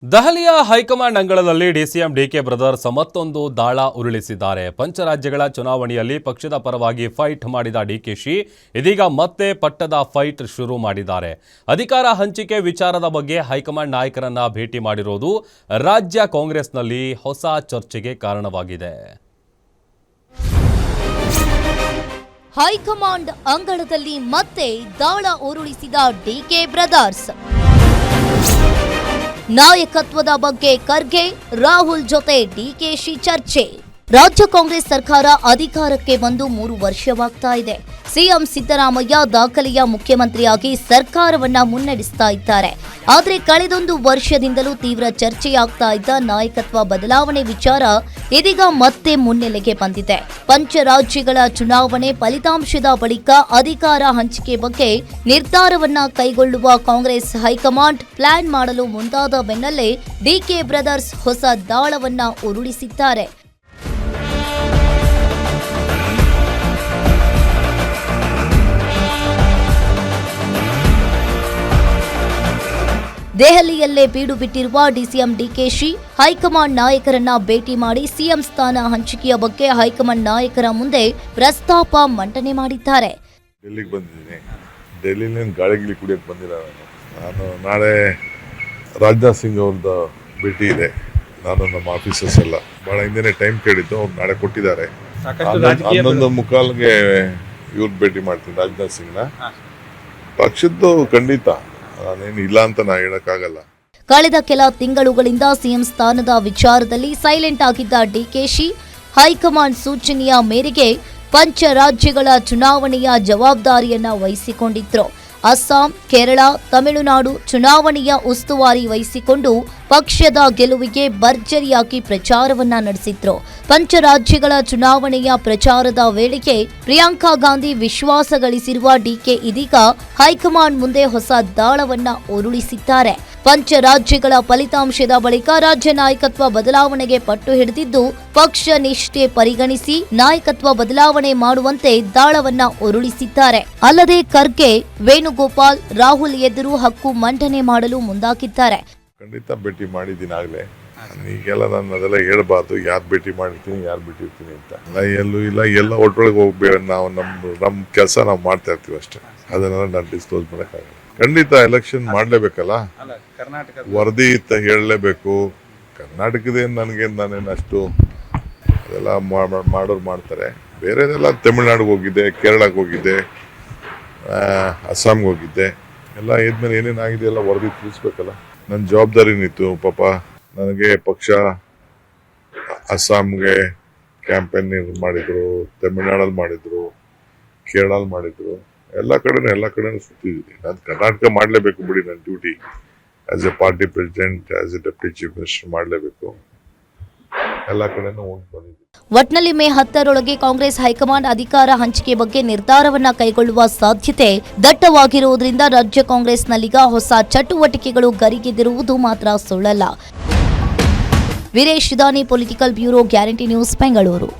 ದೆಹಲಿಯ ಹೈಕಮಾಂಡ್ ಅಂಗಳದಲ್ಲಿ DCM DK brothers ಮತ್ತೊಂದು ದಾಳ ಉರುಳಿಸಿದ್ದಾರೆ. ಪಂಚರಾಜ್ಯಗಳ ಚುನಾವಣೆಯಲ್ಲಿ ಪಕ್ಷದ ಪರವಾಗಿ ಫೈಟ್ ಮಾಡಿದ ಡಿಕೆಶಿ ಇದೀಗ ಮತ್ತೆ ಪಟ್ಟದ ಫೈಟ್ ಶುರು ಮಾಡಿದ್ದಾರೆ. ಅಧಿಕಾರ ಹಂಚಿಕೆ ವಿಚಾರದ ಬಗ್ಗೆ ಹೈಕಮಾಂಡ್ ನಾಯಕರನ್ನ ಭೇಟಿ ಮಾಡಿರೋದು ರಾಜ್ಯ ಕಾಂಗ್ರೆಸ್ನಲ್ಲಿ ಹೊಸ ಚರ್ಚೆಗೆ ಕಾರಣವಾಗಿದೆ. ಹೈಕಮಾಂಡ್ ಅಂಗಳದಲ್ಲಿ ಮತ್ತೆ ದಾಳ ಉರುಳಿಸಿದ ಡಿಕೆ ಬ್ರದರ್ಸ್. ನಾಯಕತ್ವದ ಬಗ್ಗೆ ಖರ್ಗೆ, ರಾಹುಲ್ ಜೊತೆ ಡಿಕೆಶಿ ಚರ್ಚೆ. ರಾಜ್ಯ ಕಾಂಗ್ರೆಸ್ ಸರ್ಕಾರ ಅಧಿಕಾರಕ್ಕೆ ಬಂದು 3 ವರ್ಷವಾಗ್ತಾ ಇದೆ. ಸಿಎಂ ಸಿದ್ದರಾಮಯ್ಯ ದಾಖಲೆಯ ಮುಖ್ಯಮಂತ್ರಿಯಾಗಿ ಸರ್ಕಾರವನ್ನ ಮುನ್ನಡೆಸ್ತಾ ಇದ್ದಾರೆ. ಆದರೆ ಕಳೆದೊಂದು ವರ್ಷದಿಂದಲೂ ತೀವ್ರ ಚರ್ಚೆಯಾಗ್ತಾ ಇದ್ದ ನಾಯಕತ್ವ ಬದಲಾವಣೆ ವಿಚಾರ ಇದೀಗ ಮತ್ತೆ ಮುನ್ನೆಲೆಗೆ ಬಂದಿದೆ. ಪಂಚರಾಜ್ಯಗಳ ಚುನಾವಣೆ ಫಲಿತಾಂಶದ ಬಳಿಕ ಅಧಿಕಾರ ಹಂಚಿಕೆ ಬಗ್ಗೆ ನಿರ್ಧಾರವನ್ನ ಕೈಗೊಳ್ಳುವ ಕಾಂಗ್ರೆಸ್ ಹೈಕಮಾಂಡ್ ಪ್ಲಾನ್ ಮಾಡಲು ಮುಂದಾದ ಬೆನ್ನಲ್ಲೇ ಡಿಕೆ ಬ್ರದರ್ಸ್ ಹೊಸ ದಾಳವನ್ನ ಉರುಳಿಸಿದ್ದಾರೆ. ದೆಹಲಿಯಲ್ಲೇ ಬೀಡು ಬಿಟ್ಟಿರುವ ಡಿಸಿಎಂ ಡಿಕೆಶಿ ಹೈಕಮಾಂಡ್ ನಾಯಕರನ್ನ ಭೇಟಿ ಮಾಡಿ ಸಿಎಂ ಸ್ಥಾನ ಹಂಚಿಕೆಯ ಬಗ್ಗೆ ಹೈಕಮಾಂಡ್ ನಾಯಕರ ಮುಂದೆ ಪ್ರಸ್ತಾಪ ಮಂಡನೆ ಮಾಡಿದ್ದಾರೆ. ಡೆಲ್ಲಿಗೆ ಬಂದಿದ್ದೀನಿ. ಡೆಲ್ಲಿಲಿ ಗಾಳಿಗಿಲಿ ಕುಡಿಯೋಕೆ ಬಂದಿಲ್ಲ. ನಾನು ನಾಳೆ ರಾಜನಾಥ್ ಸಿಂಗ್ ಅವ್ರದ್ದು ಭೇಟಿ ಇದೆ. ನಾನು ನಮ್ಮ ಆಫೀಸರ್ಸ್ ಎಲ್ಲ ಭಾಳ ಹಿಂದೆನೇ ಟೈಮ್ ಕೇಳಿದ್ದು, ಅವ್ರು ನಾಳೆ ಕೊಟ್ಟಿದ್ದಾರೆ. 11:15ಗೆ ಇವ್ರು ಭೇಟಿ ಮಾಡ್ತೀನಿ ರಾಜನಾಥ್ ಸಿಂಗ್ನ. ಪಕ್ಷದ್ದು ಖಂಡಿತ ನಾನೇನು ಇಲ್ಲ ಅಂತ ನಾ ಹೇಳಕ್ಕಾಗಲ್ಲ. ಕಳೆದ ಕೆಲ ತಿಂಗಳುಗಳಿಂದ ಸಿಎಂ ಸ್ಥಾನದ ವಿಚಾರದಲ್ಲಿ ಸೈಲೆಂಟ್ ಆಗಿದ್ದ ಡಿಕೆಶಿ ಹೈಕಮಾಂಡ್ ಸೂಚನೆಯ ಮೇರೆಗೆ ಪಂಚ ರಾಜ್ಯಗಳ ಚುನಾವಣೆಯ ಜವಾಬ್ದಾರಿಯನ್ನ ವಹಿಸಿಕೊಂಡಿದ್ರು. ಅಸ್ಸಾಂ, ಕೇರಳ, ತಮಿಳುನಾಡು ಚುನಾವಣೆಯ ಉಸ್ತುವಾರಿ ವಹಿಸಿಕೊಂಡು ಪಕ್ಷದ ಗೆಲುವಿಗೆ ಭರ್ಜರಿಯಾಗಿ ಪ್ರಚಾರವನ್ನ ನಡೆಸಿದ್ರು. ಪಂಚರಾಜ್ಯಗಳ ಚುನಾವಣೆಯ ಪ್ರಚಾರದ ವೇಳೆಗೆ ಪ್ರಿಯಾಂಕಾ ಗಾಂಧಿ ವಿಶ್ವಾಸ ಗಳಿಸಿರುವ ಡಿಕೆ ಇದೀಗ ಹೈಕಮಾಂಡ್ ಮುಂದೆ ಹೊಸ ದಾಳವನ್ನ ಉರುಳಿಸಿದ್ದಾರೆ. ಪಂಚರಾಜ್ಯಗಳ ಫಲಿತಾಂಶದ ಬಳಿಕ ರಾಜ್ಯ ನಾಯಕತ್ವ ಬದಲಾವಣೆಗೆ ಪಟ್ಟು ಹಿಡಿದಿದ್ದು ಪಕ್ಷ ನಿಷ್ಠೆ ಪರಿಗಣಿಸಿ ನಾಯಕತ್ವ ಬದಲಾವಣೆ ಮಾಡುವಂತೆ ದಾಳವನ್ನ ಉರುಳಿಸಿದ್ದಾರೆ. ಅಲ್ಲದೆ ಖರ್ಗೆ, ವೇಣುಗೋಪಾಲ್, ರಾಹುಲ್ ಎದುರು ಹಕ್ಕು ಮಂಡನೆ ಮಾಡಲು ಮುಂದಾಗಿದ್ದಾರೆ. ಖಂಡಿತ ಭೇಟಿ ಮಾಡಿದ್ದೀನಿ ಆಗಲೇ. ಈಗೆಲ್ಲ ನಾನು ಅದೆಲ್ಲ ಹೇಳ್ಬಾರ್ದು, ಯಾರು ಭೇಟಿ ಮಾಡಿರ್ತೀನಿ ಯಾರು ಬಿಟ್ಟಿರ್ತೀನಿ ಅಂತ. ಎಲ್ಲೂ ಇಲ್ಲ, ಎಲ್ಲ ಒಟ್ಟೊಳಗೆ ಹೋಗ್ಬೇಡ. ನಾವು ನಮ್ಮ ಕೆಲಸ ನಾವು ಮಾಡ್ತಾ ಇರ್ತೀವಿ ಅಷ್ಟೇ. ಅದನ್ನೆಲ್ಲ ನಾನು ಡಿಸ್ಕ್ಲೋಸ್ ಮಾಡೋಕ್ಕಾಗಲ್ಲ. ಖಂಡಿತ ಎಲೆಕ್ಷನ್ ಮಾಡಲೇಬೇಕಲ್ಲ, ವರದಿ ಇತ್ತ ಹೇಳಲೇಬೇಕು. ಕರ್ನಾಟಕದೇನು ನಾನೇನು ಅಷ್ಟು ಅದೆಲ್ಲ ಮಾಡೋರು ಮಾಡ್ತಾರೆ. ಬೇರೆದೆಲ್ಲ ತಮಿಳ್ನಾಡಿಗೆ ಹೋಗಿದ್ದೆ, ಕೇರಳಕ್ಕೆ ಹೋಗಿದ್ದೆ, ಅಸ್ಸಾಂಗೆ ಹೋಗಿದ್ದೆ. ಎಲ್ಲ ಇದ್ಮೇಲೆ ಏನೇನಾಗಿದೆ ಎಲ್ಲ ವರದಿ ತಿಳಿಸ್ಬೇಕಲ್ಲ. ನನ್ನ ಜವಾಬ್ದಾರಿ ನಿಂತು ಪಾಪ ನನಗೆ ಪಕ್ಷ ಅಸ್ಸಾಂಗೆ ಕ್ಯಾಂಪೇನ್ ಮಾಡಿದ್ರು, ತಮಿಳ್ನಾಡಲ್ಲಿ ಮಾಡಿದ್ರು, ಕೇರಳಲ್ಲಿ ಮಾಡಿದ್ರು. ಎಲ್ಲ ಕಡೆನೂ ಸುತ್ತಿದ್ದೀನಿ. ನಾನು ಕರ್ನಾಟಕ ಮಾಡಲೇಬೇಕು ಬಿಡಿ, ನನ್ನ duty as A party president, as A deputy chief minister ಮಾಡಲೇಬೇಕು. ಎಲ್ಲ ಕಡೆನೂ ಹೋಗಿ ಬಂದಿದ್ದೀನಿ. ಒಟ್ನಲ್ಲಿ ಮೇ 10ರೊಳಗೆ ಕಾಂಗ್ರೆಸ್ ಹೈಕಮಾಂಡ್ ಅಧಿಕಾರ ಹಂಚಿಕೆ ಬಗ್ಗೆ ನಿರ್ಧಾರವನ್ನ ಕೈಗೊಳ್ಳುವ ಸಾಧ್ಯತೆ ದಟ್ಟವಾಗಿರುವುದರಿಂದ ರಾಜ್ಯ ಕಾಂಗ್ರೆಸ್ನಲ್ಲೀಗ ಹೊಸ ಚಟುವಟಿಕೆಗಳು ಗರಿಗೆದಿರುವುದು ಮಾತ್ರ ಸುಳ್ಳಲ್ಲ. ವೀರೇಶ್ ದಾನಿ, political bureau, guarantee news, Bengaluru.